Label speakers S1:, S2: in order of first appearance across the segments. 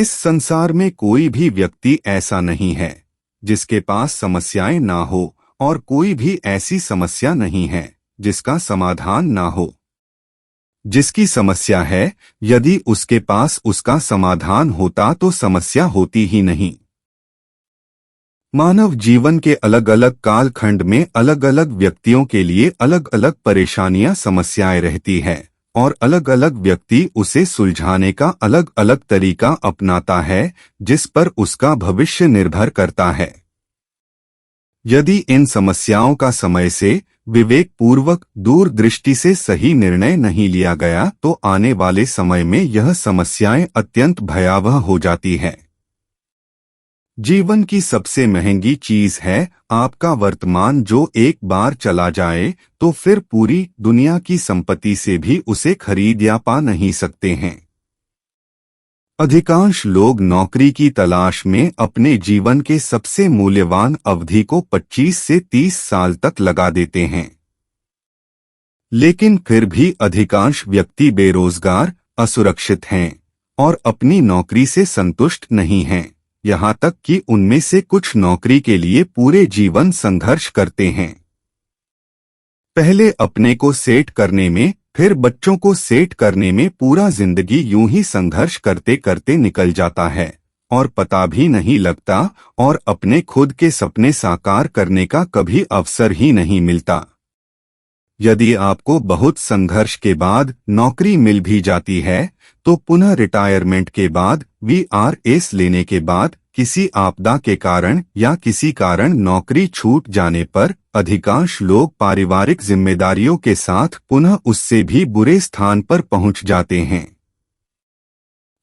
S1: इस संसार में कोई भी व्यक्ति ऐसा नहीं है जिसके पास समस्याएं ना हो, और कोई भी ऐसी समस्या नहीं है जिसका समाधान ना हो। जिसकी समस्या है, यदि उसके पास उसका समाधान होता तो समस्या होती ही नहीं। मानव जीवन के अलग अलग कालखंड में अलग अलग व्यक्तियों के लिए अलग अलग परेशानियां समस्याएं रहती हैं, और अलग अलग व्यक्ति उसे सुलझाने का अलग अलग तरीका अपनाता है, जिस पर उसका भविष्य निर्भर करता है। यदि इन समस्याओं का समय से विवेकपूर्वक दूरदृष्टि से सही निर्णय नहीं लिया गया तो आने वाले समय में यह समस्याएं अत्यंत भयावह हो जाती हैं। जीवन की सबसे महंगी चीज है आपका वर्तमान, जो एक बार चला जाए तो फिर पूरी दुनिया की संपत्ति से भी उसे खरीद या पा नहीं सकते हैं। अधिकांश लोग नौकरी की तलाश में अपने जीवन के सबसे मूल्यवान अवधि को 25 से 30 साल तक लगा देते हैं, लेकिन फिर भी अधिकांश व्यक्ति बेरोजगार, असुरक्षित हैं और अपनी नौकरी से संतुष्ट नहीं हैं। यहाँ तक कि उनमें से कुछ नौकरी के लिए पूरे जीवन संघर्ष करते हैं। पहले अपने को सेट करने में, फिर बच्चों को सेट करने में पूरा जिंदगी यूं ही संघर्ष करते करते निकल जाता है और पता भी नहीं लगता, और अपने खुद के सपने साकार करने का कभी अवसर ही नहीं मिलता। यदि आपको बहुत संघर्ष के बाद नौकरी मिल भी जाती है तो पुनः रिटायरमेंट के बाद, VRS लेने के बाद, किसी आपदा के कारण या किसी कारण नौकरी छूट जाने पर अधिकांश लोग पारिवारिक जिम्मेदारियों के साथ पुनः उससे भी बुरे स्थान पर पहुंच जाते हैं।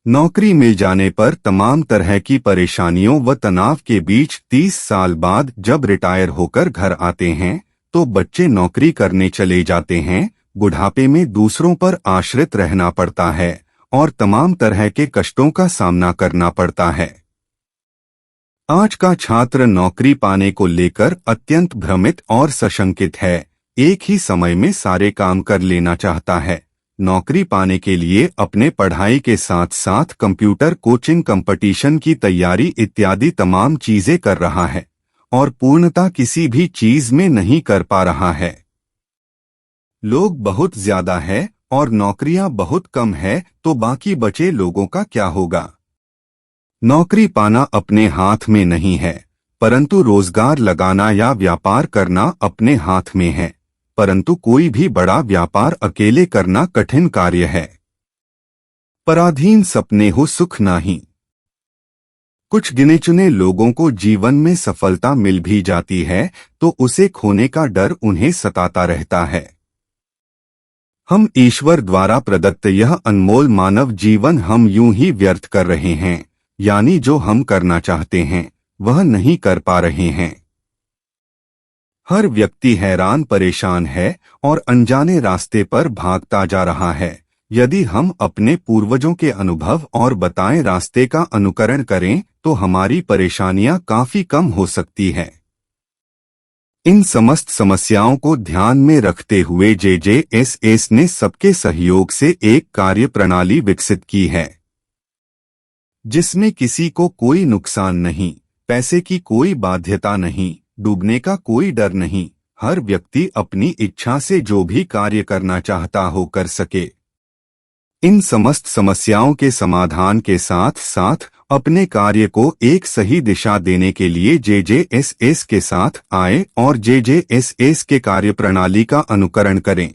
S1: नौकरी मिल जाने पर तमाम तरह की परेशानियों व तनाव के बीच 30 साल बाद जब रिटायर होकर घर आते हैं तो बच्चे नौकरी करने चले जाते हैं, बुढ़ापे में दूसरों पर आश्रित रहना पड़ता है और तमाम तरह के कष्टों का सामना करना पड़ता है। आज का छात्र नौकरी पाने को लेकर अत्यंत भ्रमित और सशंकित है। एक ही समय में सारे काम कर लेना चाहता है। नौकरी पाने के लिए अपने पढ़ाई के साथ साथ कंप्यूटर कोचिंग, कंपटीशन की तैयारी इत्यादि तमाम चीजें कर रहा है और पूर्णतः किसी भी चीज में नहीं कर पा रहा है। लोग बहुत ज्यादा है और नौकरियां बहुत कम है, तो बाकी बचे लोगों का क्या होगा? नौकरी पाना अपने हाथ में नहीं है, परंतु रोजगार लगाना या व्यापार करना अपने हाथ में है। परंतु कोई भी बड़ा व्यापार अकेले करना कठिन कार्य है। पराधीन सपने हो सुख नाही। कुछ गिने चुने लोगों को जीवन में सफलता मिल भी जाती है तो उसे खोने का डर उन्हें सताता रहता है। हम ईश्वर द्वारा प्रदत्त यह अनमोल मानव जीवन हम यूं ही व्यर्थ कर रहे हैं, यानी जो हम करना चाहते हैं वह नहीं कर पा रहे हैं। हर व्यक्ति हैरान परेशान है और अनजाने रास्ते पर भागता जा रहा है। यदि हम अपने पूर्वजों के अनुभव और बताए रास्ते का अनुकरण करें तो हमारी परेशानियां काफी कम हो सकती है। इन समस्त समस्याओं को ध्यान में रखते हुए JJSS ने सबके सहयोग से एक कार्य प्रणाली विकसित की है, जिसमें किसी को कोई नुकसान नहीं, पैसे की कोई बाध्यता नहीं, डूबने का कोई डर नहीं। हर व्यक्ति अपनी इच्छा से जो भी कार्य करना चाहता हो कर सके। इन समस्त समस्याओं के समाधान के साथ साथ अपने कार्य को एक सही दिशा देने के लिए JJSS के साथ आए और JJSS के कार्य प्रणाली का अनुकरण करें।